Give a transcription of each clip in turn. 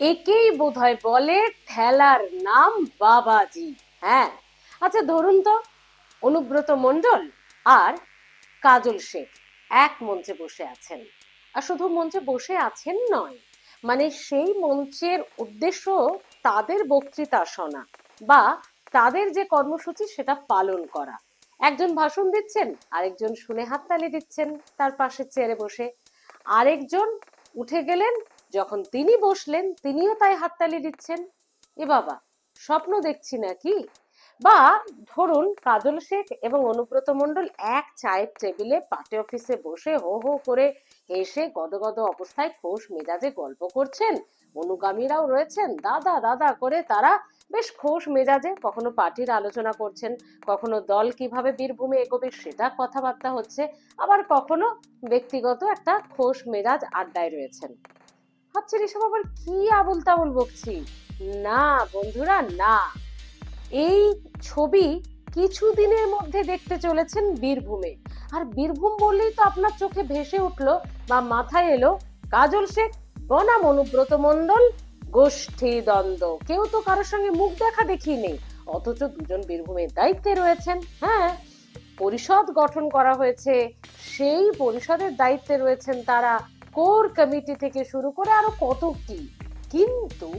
একেই বোধহয় বলে ঠেলার নাম বাবাজি। হ্যাঁ, আচ্ছা ধরুন তো, অনুব্রত মণ্ডল আর কাজল শেখ এক মঞ্চে বসে আছেন। আর শুধু মঞ্চে বসে আছেন নয়, মানে সেই মঞ্চের উদ্দেশ্য তাদের বক্তৃতা শোনা বা তাদের যে কর্মসূচি সেটা পালন করা। একজন ভাষণ দিচ্ছেন, আরেকজন শুনে হাততালি দিচ্ছেন তার পাশে চেয়ারে বসে। আরেকজন উঠে গেলেন, যখন তিনি বসলেন তিনিও তাই হাততালি দিচ্ছেন। এ বাবা, স্বপ্ন দেখছি নাকি? বা ধরুন কাজল শেখ এবং অনুব্রত মণ্ডল এক চায়ের টেবিলে পার্টি অফিসে বসে হো হো করে হেসে গদগদ অবস্থায় খোশ মেজাজে গল্প করছেন। অনুগামীরাও রয়েছেন, দাদা দাদা করে তারা বেশ খোশ মেজাজে কখনো পার্টির আলোচনা করছেন, কখনো দল কিভাবে বীরভূমে এগোবে সেটা কথাবার্তা হচ্ছে, আবার কখনো ব্যক্তিগত একটা খোশ মেজাজ আড্ডায় রয়েছেন। ভাবছেন এসব আবার কি আবল তাবল বকছি? না বন্ধুরা, না। এই ছবি কিছুদিনের মধ্যে দেখতে চলেছেন বীরভূমে। আর বীরভূম বললেই তো আপনার চোখে ভেসে উঠলো বা মাথায় এলো কাজল শেখ বনাম অনুব্রত মণ্ডল গোষ্ঠী দ্বন্দ্ব। কেউ তো কারোর সঙ্গে মুখ দেখা দেখি নেই, অথচ দুজন বীরভূমের দায়িত্বে রয়েছেন। হ্যাঁ, পরিষদ গঠন করা হয়েছে, সেই পরিষদের দায়িত্বে রয়েছেন তারা, কোর কমিটি থেকে শুরু করে আরো কত কি। কিন্তু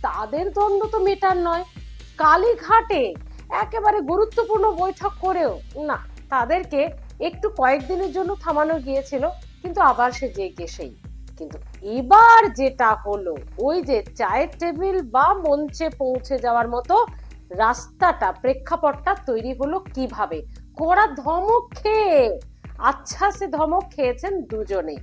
তাদের দ্বন্দ্ব তো মেটার নয়। কালীঘাটে একেবারে গুরুত্বপূর্ণ বৈঠক করেও না, তাদেরকে একটু কয়েকদিনের জন্য থামানো গিয়েছিল, কিন্তু আবার সে যে কে সেই। কিন্তু এবার যেটা হলো, ওই যে চায়ের টেবিল বা মঞ্চে পৌঁছে যাওয়ার মতো রাস্তাটা, প্রেক্ষাপটটা তৈরি হলো কিভাবে? কড়া ধমক খেয়ে। আচ্ছা, সে ধমক খেয়েছেন দুজনে।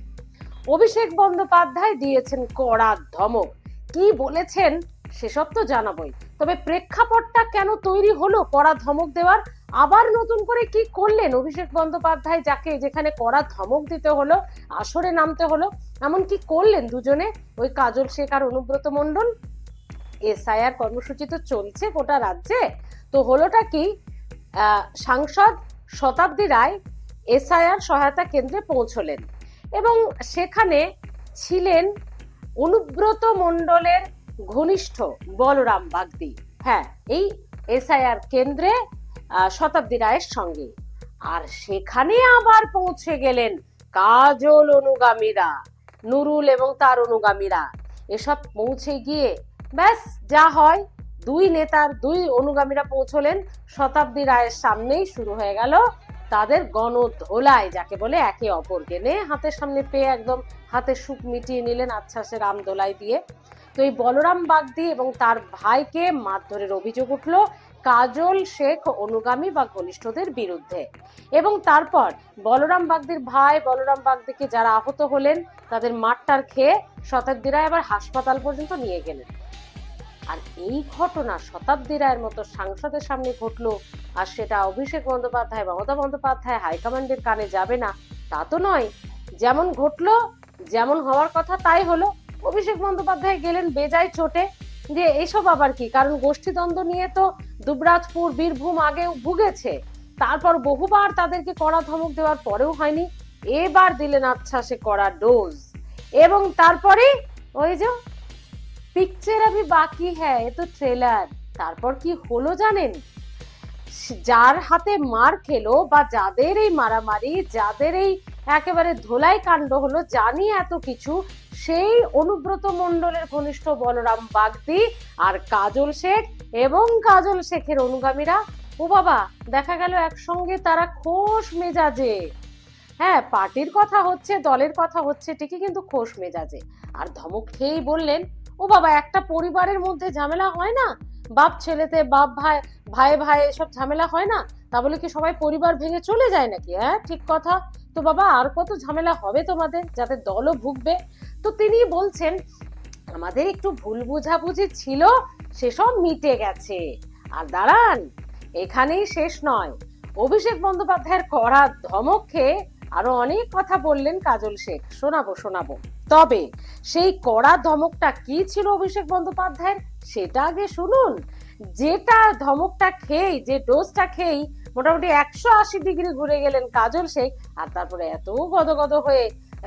অভিষেক বন্দ্যোপাধ্যায় দিয়েছেন কড়া ধমক। কি বলেছেন সেসব তো জানাবোই, তবে প্রেক্ষাপটটা কেন তৈরি হলো কড়া ধমক দেওয়ার? আবার নতুন করে কি করলেন অভিষেক বন্দ্যোপাধ্যায়, যাকে যেখানে কড়া ধমক দিতে হলো, আসরে নামতে হলো, এমন কি করলেন দুজনে, ওই কাজল শেখ আর অনুব্রত মণ্ডল? এসআইআর কর্মসূচি তো চলছে গোটা রাজ্যে, তো হলোটা কি, সাংসদ শতাব্দী রায় এসআইআর সহায়তা কেন্দ্রে পৌঁছলেন এবং সেখানে ছিলেন অনুব্রত মণ্ডলের ঘনিষ্ঠ বলরাম বাগদি। হ্যাঁ, এই এসআইআর কেন্দ্রে শতাব্দী রায়ের সঙ্গে। আর সেখানে আবার পৌঁছে গেলেন কাজল অনুগামীরা, নুরুল এবং তার অনুগামীরা। এসব পৌঁছে গিয়ে ব্যাস যা হয়, দুই নেতার দুই অনুগামীরা পৌঁছলেন শতাব্দী রায়ের সামনেই, শুরু হয়ে গেল তাদের গণধোলাই, যাকে বলে একে অপরকে নে হাতের সামনে পেয়ে একদম হাতের সুখ মিটিয়ে নিলেন আচ্ছাসে রাম দোলাই দিয়ে। তো এই বলরাম বাগদি এবং তার ভাইকে মারধরের অভিযোগ উঠলো কাজল শেখ অনুগামী বা ঘনিষ্ঠদের বিরুদ্ধে। এবং তারপর বলরাম বাগদির ভাই বলরাম বাগদিকে যারা আহত হলেন তাদের মারটার খেয়ে শতাব্দী রায় আবার হাসপাতাল পর্যন্ত নিয়ে গেলেন। আর এই ঘটনা শতাব্দী রায়ের মতো সাংসদের সামনে ঘটলো, আর সেটা অভিষেক বন্দ্যোপাধ্যায় মমতা বন্দ্যোপাধ্যায় হাইকমান্ডের কানে যাবে না তা তো নয়। যেমন ঘটলো, যেমন হওয়ার কথা তাই হলো। অভিষেক বন্দ্যোপাধ্যায় গেলেন বেজায় চোটে, যে এইসব আবার কি, কারণ গোষ্ঠীদ্বন্দ্ব নিয়ে তো দুবরাজপুর বীরভূম আগেও ভুগেছে, তারপর বহুবার তাদেরকে কড়া ধমক দেওয়ার পরেও হয়নি, এবার দিলেন আচ্ছা সে কড়া ডোজ। এবং তারপরে ওই যে পিকচার আভি বাকি হ্যায়, এ তো ট্রেলার। তারপর কি হলো জানেন? যার হাতে মার খেলো বা যাদের এই মারামারি, যাদের এই একেবারে ধোলাই কাণ্ড হলো, জানি এত কিছু, সেই অনুব্রত মণ্ডলের ঘনিষ্ঠ বলরাম বাগদি আর কাজল শেখ এবং কাজল শেখের অনুগামীরা, ও বাবা, দেখা গেল একসঙ্গে তারা খোশ মেজাজে। হ্যাঁ, পার্টির কথা হচ্ছে, দলের কথা হচ্ছে ঠিকই, কিন্তু খোশ মেজাজে। আর ধমক খেয়েই বললেন, ও বাবা, একটা পরিবারের মধ্যে ঝামেলা হয় না? বাপ ছেলেতে, বাপ ভাই, ভাই ভাই, এসব ঝামেলা হয় না? তা বলে কি সবাই পরিবার ভেঙে চলে যায় নাকি? হ্যাঁ, ঠিক কথা। তো বাবা, আর কত ঝামেলা হবে তোমাদের, যাতে দলও ভুগবে? তো তিনি বলছেন, আমাদের একটু ভুল বুঝাবুঝি ছিল, সেসব মিটে গেছে। আর দাঁড়ান, এখানেই শেষ নয়। অভিষেক বন্দ্যোপাধ্যায়ের কড়া ধমক খেয়ে আরো অনেক কথা বললেন কাজল শেখ, শোনাবো। তবে সেই কড়া ধমকটা কি ছিল অভিষেক বন্দ্যোপাধ্যায়ের, সেটা আগে শুনুন। যেটা ধমকটা খেয়েই, যে ডোজটা খেয়েই মোটামুটি 180 ডিগ্রি ঘুরে গেলেন কাজল শেখ, আর তারপরে এত গদগদ হয়ে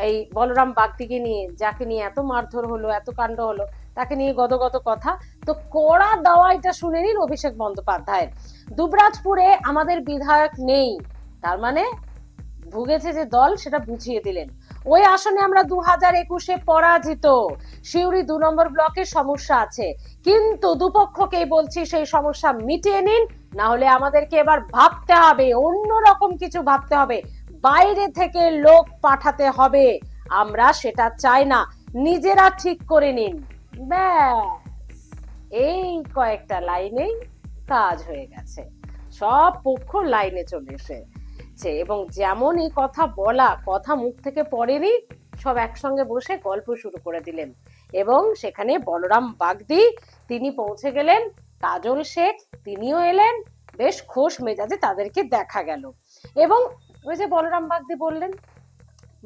এই বলরাম বাগদিকে নিয়ে, যাকে নিয়ে এত মারধর হলো, এত কাণ্ড হলো, তাকে নিয়ে গদগদ কথা। তো কড়া দাওয়াইটা শুনে নিন অভিষেক বন্দ্যোপাধ্যায়ের। দুবরাজপুরে আমাদের বিধায়ক নেই, তার মানে ভুগেছে যে দল সেটা বুঝিয়ে দিলেন। ওই আসনে আমরা 2021-এ পরাজিত। সিউড়ি 2 নম্বর ব্লকের সমস্যা আছে, কিন্তু দুপক্ষকেই বলছি সেই সমস্যা মিটিয়ে নিন, না হলে আমাদেরকে এবার ভাবতে হবে, অন্যরকম কিছু ভাবতে হবে, বাইরে থেকে লোক পাঠাতে হবে। আমরা সেটা চাই না, নিজেরা ঠিক করে নিন। ব্যাস, এই কয়েকটা লাইনেই কাজ হয়ে গেছে, সব পক্ষ লাইনে চলে এসেছে। এবং যেমন এই কথা বলা, কথা মুখ থেকে পড়েনি, সব একসঙ্গে বসে গল্প শুরু করে দিলেন। এবং সেখানে বলরাম বাগদি তিনি পৌঁছে গেলেন, কাজল শেখ তিনিও এলেন, বেশ খোশ মেজাজে তাদেরকে দেখা গেল। এবং ওই যে বলরাম বাগদি বললেন,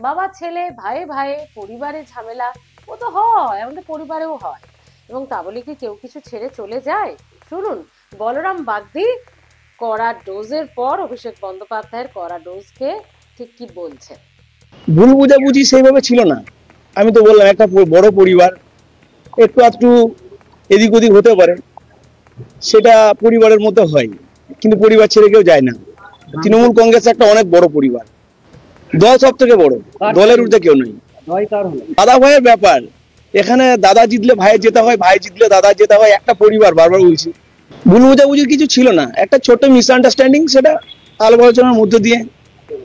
বাবা ছেলে ভাই ভাই পরিবারে ঝামেলা, ও তো হয়, আমাদের পরিবারেও হয়, এবং তা বলে কি কেউ কিছু ছেড়ে চলে যায়? শুনুন বলরাম বাগদি কড়া ডোজের পর অভিষেক বন্দ্যোপাধ্যায়ের কড়া ডোজকে ঠিক কি বলছেন। ভুল বুঝাবুঝি সেইভাবে ছিল না। আমি তো বললাম একটা বড় পরিবার, একটু আধটু এদিক ওদিক হতে পারে, সেটা পরিবারের মধ্যে হয়, কিন্তু পরিবার ছেড়ে কেউ যায় না। তৃণমূল কংগ্রেস একটা অনেক বড় পরিবার, দল সব থেকে বড়, দলের ঊর্ধ্বে কেউ নেই। দাদা ভাইয়ের ব্যাপার, এখানে দাদা জিতলে ভাইয়ের জেতা হয়, ভাই জিতলে দাদা জেতা হয়, একটা পরিবার, বারবার বলছি। ভুল বুঝাবুঝির কিছু ছিল না, একটা ছোট মিসআন্ডারস্ট্যান্ডিং, সেটা আলাপ আলোচনার মধ্যে দিয়ে।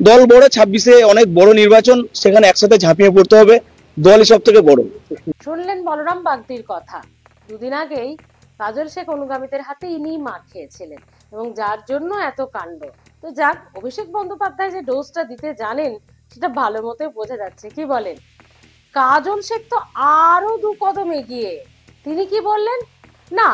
দল বড়, 26-এ অনেক বড় নির্বাচন, সেখানে একসাথে ঝাঁপিয়ে পড়তে হবে, দলই সব থেকে বড়। শুনলেন বলরাম বাগদির কথা। দুদিন আগেই কাজল শেখ অনুগামীদের হাতে ইনি মার খেয়েছিলেন, এবং যার জন্য এত কাণ্ড। তো যাক, অভিষেক বন্দ্যোপাধ্যায় যে ডোজটা দিতে জানেন সেটা ভালো মতো বোঝা যাচ্ছে। কি বলেন? কাজল শেখ তো আরো 2 কদম এগিয়ে। তিনি কি বললেন? না,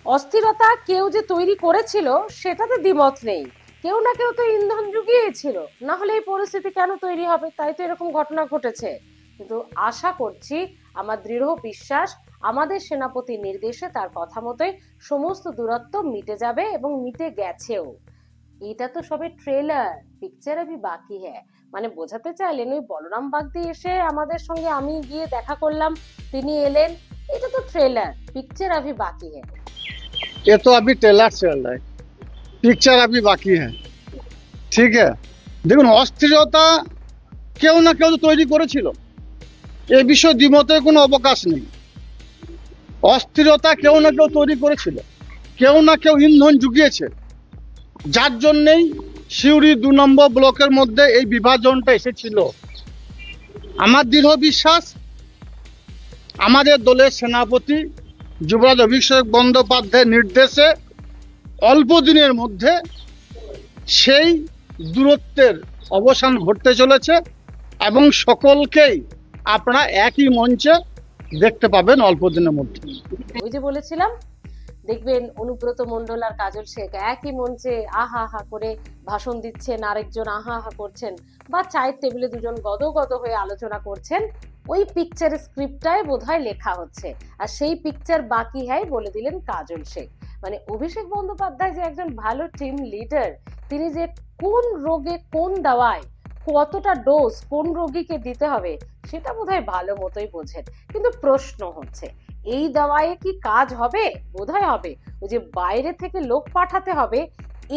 অস্থিরতা কেউ যে তৈরি করেছিল সেটাতে দ্বিমত নেই, কেউ না কেউ তো ইন্ধন জুগিয়েছিল, না হলে এই পরিস্থিতি কেন তৈরি হবে? তাই তো এরকম ঘটনা ঘটেছে। কিন্তু আশা করছি, আমার দৃঢ় বিশ্বাস, আমাদের সেনাপতির নির্দেশে তার কথা মতোই সমস্ত দূরত্ব মিটে যাবে, এবং মিটে গেছেও। এটা তো সবে ট্রেলার, পিকচার আভি বাকি হ্যায়। মানে বোঝাতে চাইলেন ওই বলরাম বাগদি এসে আমাদের সঙ্গে, আমি গিয়ে দেখা করলাম, তিনি এলেন, এটা তো ট্রেলার, पिक्चर अभी बाकी है। ये तो अभी ट्रेलर चल रहा है, पिक्चर अभी बाकी है। ঠিক আছে, দেখুন অস্থিরতা কেউ না কেউ তো তৈরি করেছিল, এই বিষয়ে দ্বিমতের কোনো অবকাশ নেই। অস্থিরতা কেউ না কেউ তৈরি করেছিল, কেউ না কেউ ইন্ধন জুগিয়েছে, যার জন্যেই সিউড়ি 2 নম্বর ব্লকের মধ্যে এই বিভাজনটা এসেছিল। আমার দৃঢ় বিশ্বাস, আমাদের দলের সেনাপতি যুবরাজ অভিষেক বন্দ্যোপাধ্যায়ের নির্দেশে অল্প দিনের মধ্যে সেই দূরত্বের অবসান ঘটতে চলেছে, এবং সকলকেই আপনারা একই মঞ্চে দেখতে পাবেন অল্প দিনের মধ্যে। ওই যে বলেছিলাম, দেখবেন অনুব্রত মণ্ডল আর কাজল শেখ একই মঞ্চে আহা হা করে ভাষণ দিচ্ছেন, আরেকজন আহা হা করছেন, বা চায়ের টেবিলে দুজন গদগদ হয়ে আলোচনা করছেন। ওই পিকচার স্ক্রিপ্টটাই বোধহয় লেখা হচ্ছে, আর সেই পিকচার বাকি হয় বলে দিলেন কাজল শেখ। মানে অভিষেক বন্দ্যোপাধ্যায় যে একজন ভালো টিম লিডার, তিনি যে কোন রোগে কোন দাওয়ায় কতটা ডোজ কোন রোগীকে দিতে হবে সেটা বোধহয় ভালো মতোই বোঝেন। কিন্তু প্রশ্ন হচ্ছে, এই দাওয়ায় কি কাজ হবে? বোধহয় হবে। ওই যে বাইরে থেকে লোক পাঠাতে হবে,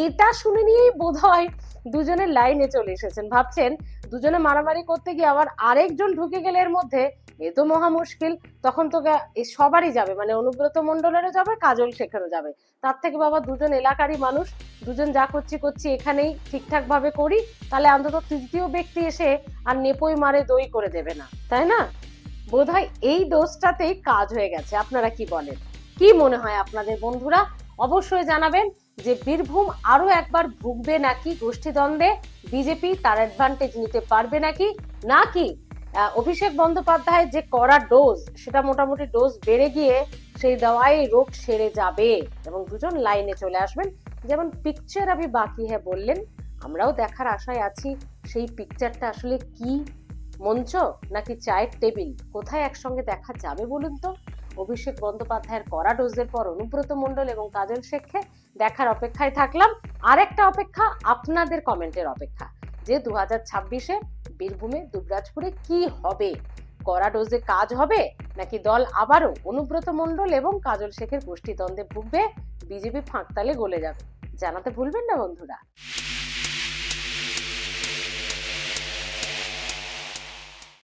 এটা শুনে নিয়েই বোধহয় দুজনের লাইনে চলে এসেছেন। ভাবছেন দুজনে মারামারি করতে গিয়ে আবার আরেকজন ঢুকে গেলে এর মধ্যে, এ তো মহা মুশকিল। তখন তো সবারই যাবে, মানে অনুব্রত মণ্ডলেরও যাবে, কাজল শেখেরও যাবে। তার থেকে বাবা দুজন এলাকারই মানুষ, দুজন যা করছি এখানেই ঠিকঠাক ভাবে করি, তাহলে অন্তত তৃতীয় ব্যক্তি এসে আর নেপই মারে দই করে দেবে না, তাই না? বোধহয় এই ডোজটাতেই কাজ হয়ে গেছে। আপনারা কি বলেন? কি মনে হয় আপনাদের বন্ধুরা? অবশ্যই জানাবেন যে বীরভূম আরো একবার ভুগবে নাকি গোষ্ঠীদ্বন্দ্বে, বিজেপি তার অ্যাডভান্টেজ নিতে পারবে নাকি অভিষেক বন্দ্যোপাধ্যায়ের যে কড়া ডোজ, সেটা মোটামুটি ডোজ বেড়ে গিয়ে সেই দাওয়ায় রোগ সেরে যাবে এবং দুজন লাইনে চলে আসবেন। যেমন পিকচার আমি বাকি হ্যাঁ বললেন, আমরাও দেখার আশায় আছি সেই পিকচারটা আসলে কি, মঞ্চ নাকি চায়ের টেবিল, কোথায় একসঙ্গে দেখা যাবে বলুন তো? অভিষেক বন্দ্যোপাধ্যায়ের কড়া ডোজের পর অনুব্রত মণ্ডল এবং কাজল শেখকে দেখার অপেক্ষায় থাকলাম। আরেকটা অপেক্ষা আপনাদের কমেন্টের অপেক্ষা, যে 2026-এ বীরভূমে দুবরাজপুরে কি হবে? কড়া ডোজে কাজ হবে নাকি দল আবারও অনুব্রত মণ্ডল এবং কাজল শেখের গোষ্ঠীদ্বন্দ্বে ভুগবে, বিজেপি ফাঁকতালে গলে যাবে? জানাতে ভুলবেন না বন্ধুরা।